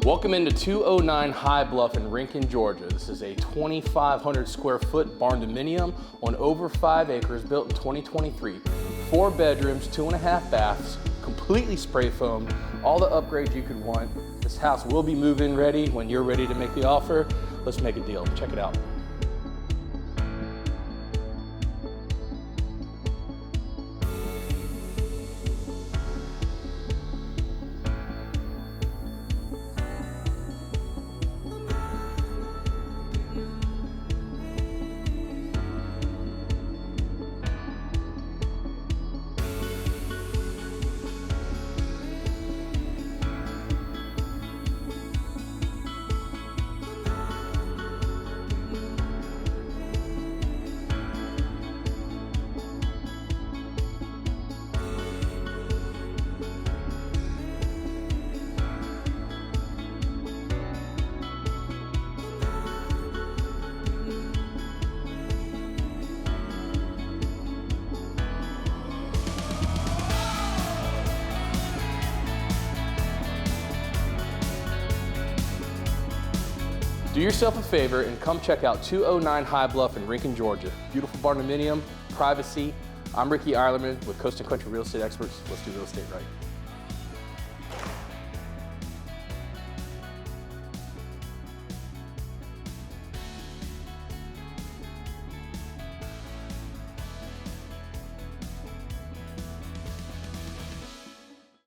Welcome into 209 High Bluff in Rincon, Georgia. This is a 2,500 square foot barn dominium on over 5 acres, built in 2023. 4 bedrooms, 2.5 baths, completely spray foamed, all the upgrades you could want. This house will be move-in ready when you're ready to make the offer. Let's make a deal. Check it out. Do yourself a favor and come check out 209 High Bluff in Rincon, Georgia. Beautiful barn dominium, privacy. I'm Ricky Eilerman with Coast and Country Real Estate Experts. Let's do real estate right.